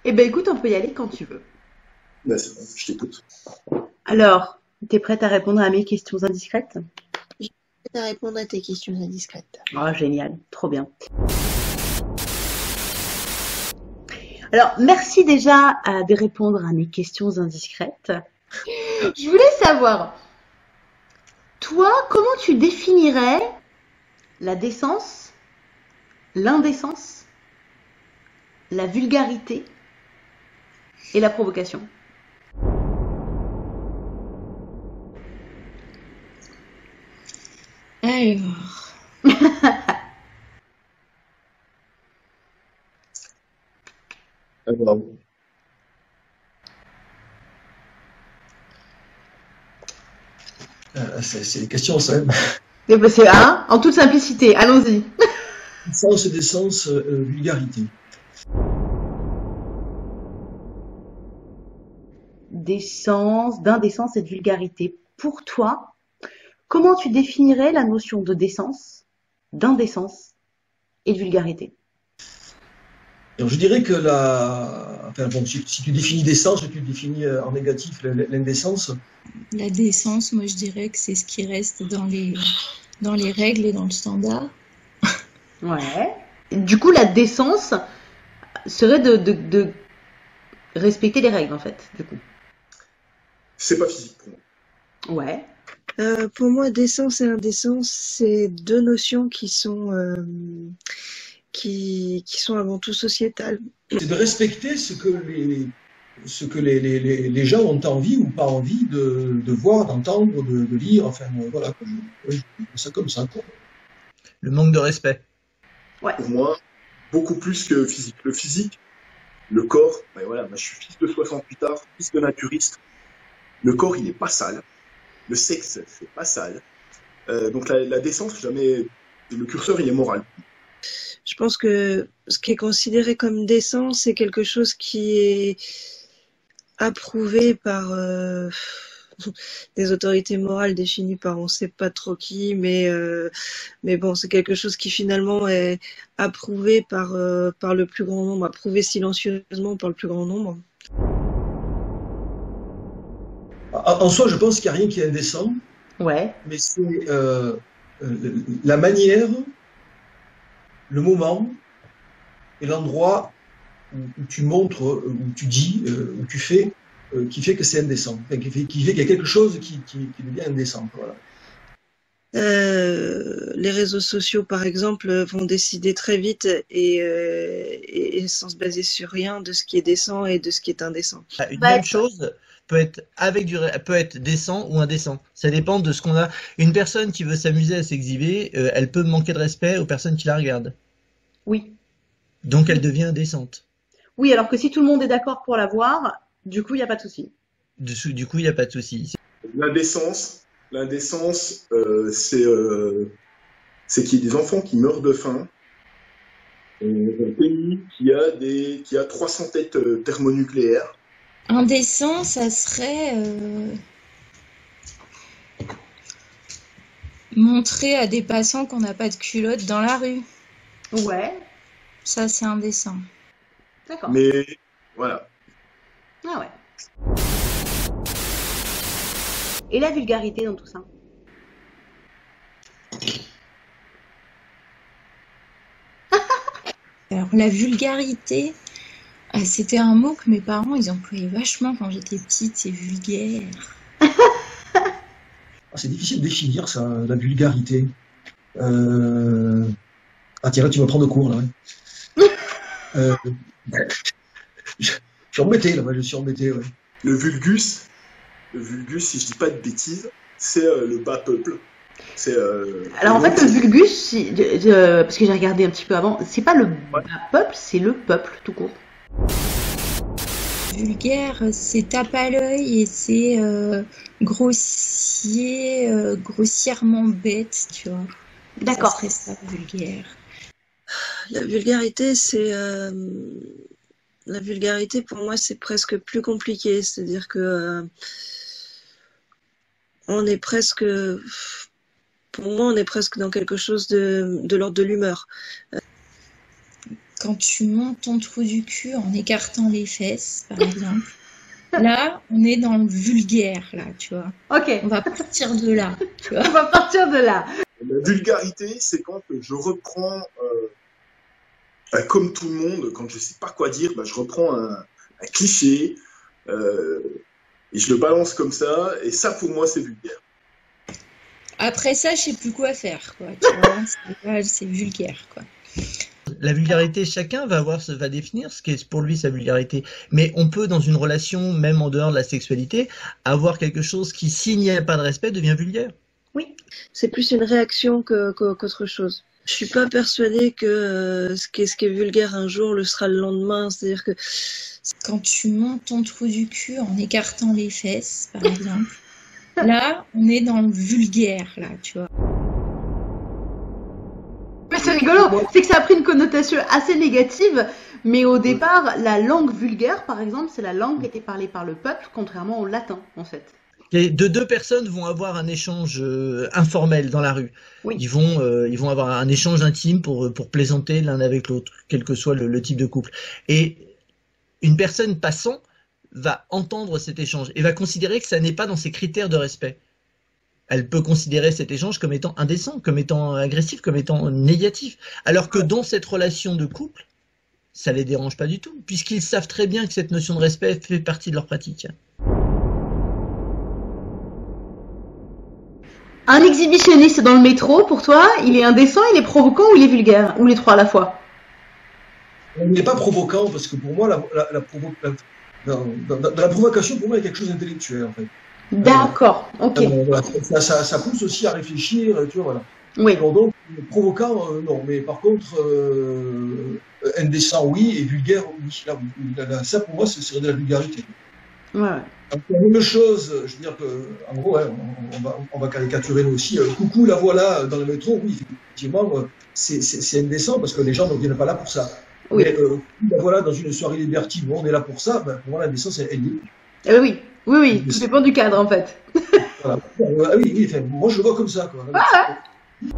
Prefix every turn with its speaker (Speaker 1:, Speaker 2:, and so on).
Speaker 1: Eh ben écoute, on peut y aller quand tu veux.
Speaker 2: Ben, c'est bon, je t'écoute.
Speaker 1: Alors, t'es prête à répondre à mes questions indiscrètes?
Speaker 3: Je vais te répondre à tes questions indiscrètes.
Speaker 1: Oh, génial, trop bien. Alors, merci déjà de répondre à mes questions indiscrètes. Je voulais savoir, toi, comment tu définirais la décence, l'indécence, la vulgarité et la provocation?
Speaker 3: Alors,
Speaker 2: Alors,
Speaker 4: c'est des questions, ça.
Speaker 1: Eh ben, c'est un, en toute simplicité, allons-y.
Speaker 4: Sens, décence, vulgarité.
Speaker 1: Décence, d'indécence et de vulgarité. Pour toi, comment tu définirais la notion de décence, d'indécence et de vulgarité?
Speaker 4: Alors, je dirais que enfin, bon, si tu définis décence, tu définis en négatif l'indécence.
Speaker 3: la décence, moi je dirais que c'est ce qui reste dans les règles et dans le standard.
Speaker 1: Ouais. Du coup, la décence serait de respecter les règles, en fait, du coup.
Speaker 2: c'est pas physique pour moi.
Speaker 1: Ouais.
Speaker 5: Pour moi, décence et indécence, c'est deux notions qui sont avant tout sociétales.
Speaker 4: C'est de respecter ce que les gens ont envie ou pas envie de voir, d'entendre, de lire. Enfin, voilà, quoi. Je vois ça comme ça, quoi. Le manque de respect.
Speaker 1: Ouais.
Speaker 2: Pour moi, beaucoup plus que physique. Le physique, le corps, ben voilà, moi, je suis fils de 68 arts, fils de naturiste. Le corps, il est pas sale. Le sexe, c'est pas sale. Donc la décence, jamais. Le curseur, il est moral.
Speaker 5: Je pense que ce qui est considéré comme décent, c'est quelque chose qui est approuvé par des autorités morales définies par on sait pas trop qui, mais bon, c'est quelque chose qui finalement est approuvé par le plus grand nombre, approuvé silencieusement par le plus grand nombre.
Speaker 4: En soi, je pense qu'il n'y a rien qui est indécent,
Speaker 1: Ouais.
Speaker 4: mais c'est la manière, le moment et l'endroit où tu montres, où tu dis, où tu fais, qui fait que c'est indécent. Enfin, qui fait qu'il y a quelque chose qui devient indécent. Voilà.
Speaker 5: Les réseaux sociaux, par exemple, vont décider très vite et sans se baser sur rien de ce qui est décent et de ce qui est indécent.
Speaker 6: Une
Speaker 1: Bah,
Speaker 6: même chose peut être décent ou indécent. Ça dépend de ce qu'on a. Une personne qui veut s'amuser à s'exhiber, elle peut manquer de respect aux personnes qui la regardent.
Speaker 1: oui.
Speaker 6: Donc elle devient indécente.
Speaker 1: Oui, alors que si tout le monde est d'accord pour la voir, du coup, il n'y a pas de souci.
Speaker 6: Du coup, il n'y a pas de souci.
Speaker 2: L'indécence, c'est qu'il y ait des enfants qui meurent de faim. Un pays qui a 300 têtes thermonucléaires.
Speaker 3: Indécent, ça serait montrer à des passants qu'on n'a pas de culotte dans la rue.
Speaker 1: Ouais.
Speaker 3: Ça, c'est indécent.
Speaker 1: D'accord.
Speaker 2: Mais voilà.
Speaker 1: Ah ouais. Et la vulgarité dans tout ça?
Speaker 3: Alors, la vulgarité, c'était un mot que mes parents, ils employaient vachement quand j'étais petite, c'est vulgaire.
Speaker 4: Ah, c'est difficile de définir ça, la vulgarité. Ah tiens, là, tu vas prendre cours, là. Ouais. Euh, je suis embêté, là, je suis embêté, ouais.
Speaker 2: Le vulgus, si je dis pas de bêtises, c'est le bas peuple. C'est
Speaker 1: Alors en fait, le vulgus, parce que j'ai regardé un petit peu avant, c'est pas le
Speaker 2: Ouais.
Speaker 1: bas peuple, c'est le peuple tout court.
Speaker 3: Vulgaire, c'est tape à l'œil et c'est grossier, grossièrement bête, tu vois. Ça
Speaker 1: D'accord.
Speaker 3: serait ça, vulgaire.
Speaker 5: La vulgarité, la vulgarité pour moi, c'est presque plus compliqué. C'est-à-dire que on est presque, pour moi, on est presque dans quelque chose de l'ordre de l'humeur.
Speaker 3: Quand tu montes ton trou du cul en écartant les fesses, par exemple, là, on est dans le vulgaire, là, tu vois.
Speaker 1: Ok,
Speaker 3: On va partir de là, tu vois.
Speaker 1: on va partir de là.
Speaker 2: La vulgarité, c'est quand je reprends, comme tout le monde, quand je sais pas quoi dire, je reprends un cliché et je le balance comme ça. Et ça, pour moi, c'est vulgaire.
Speaker 3: Après ça, je sais plus quoi faire, quoi. Tu vois, c'est vulgaire, quoi.
Speaker 6: La vulgarité, chacun va définir ce qu'est pour lui sa vulgarité. Mais on peut, dans une relation, même en dehors de la sexualité, avoir quelque chose qui, s'il n'y a pas de respect, devient vulgaire.
Speaker 1: Oui.
Speaker 5: C'est plus une réaction qu'autre chose. Je suis pas persuadée que ce qui est vulgaire un jour le sera le lendemain. C'est-à-dire que
Speaker 3: Quand tu montes ton trou du cul en écartant les fesses, par exemple, là, on est dans le vulgaire, là, tu vois.
Speaker 1: Mais c'est rigolo, c'est que ça a pris une connotation assez négative, mais au départ, la langue vulgaire, par exemple, c'est la langue qui était parlée par le peuple, contrairement au latin, en fait.
Speaker 6: Deux personnes vont avoir un échange informel dans la rue.
Speaker 1: Oui.
Speaker 6: Ils vont avoir un échange intime pour plaisanter l'un avec l'autre, quel que soit le type de couple. Et une personne passant va entendre cet échange et va considérer que ça n'est pas dans ses critères de respect. Elle peut considérer cet échange comme étant indécent, comme étant agressif, comme étant négatif. Alors que dans cette relation de couple, ça les dérange pas du tout, puisqu'ils savent très bien que cette notion de respect fait partie de leur pratique.
Speaker 1: Un exhibitionniste dans le métro, pour toi, il est indécent, il est provoquant ou il est vulgaire? Ou les trois à la fois?
Speaker 4: On n'est pas provoquant, parce que pour moi, dans la provocation, pour moi, il y a quelque chose d'intellectuel, en fait.
Speaker 1: D'accord, ok.
Speaker 4: Voilà, ça pousse aussi à réfléchir, tu vois, voilà.
Speaker 1: Oui.
Speaker 4: Alors donc, provoquant, non. Mais par contre, indécent, oui, et vulgaire, oui. Là, ça, pour moi, ce serait de la vulgarité.
Speaker 1: Ouais.
Speaker 4: La même chose, je veux dire que, en gros, ouais, on va caricaturer nous aussi. Coucou, la voilà dans le métro, oui, effectivement, c'est indécent parce que les gens ne viennent pas là pour ça.
Speaker 1: Oui.
Speaker 4: Mais la voilà dans une soirée libertine où on est là pour ça, pour moi, l'indécence, elle est.
Speaker 1: Oui, tout dépend du cadre en fait.
Speaker 4: Voilà. Ah oui, enfin, moi je le vois comme ça, quoi.
Speaker 1: Ah ouais.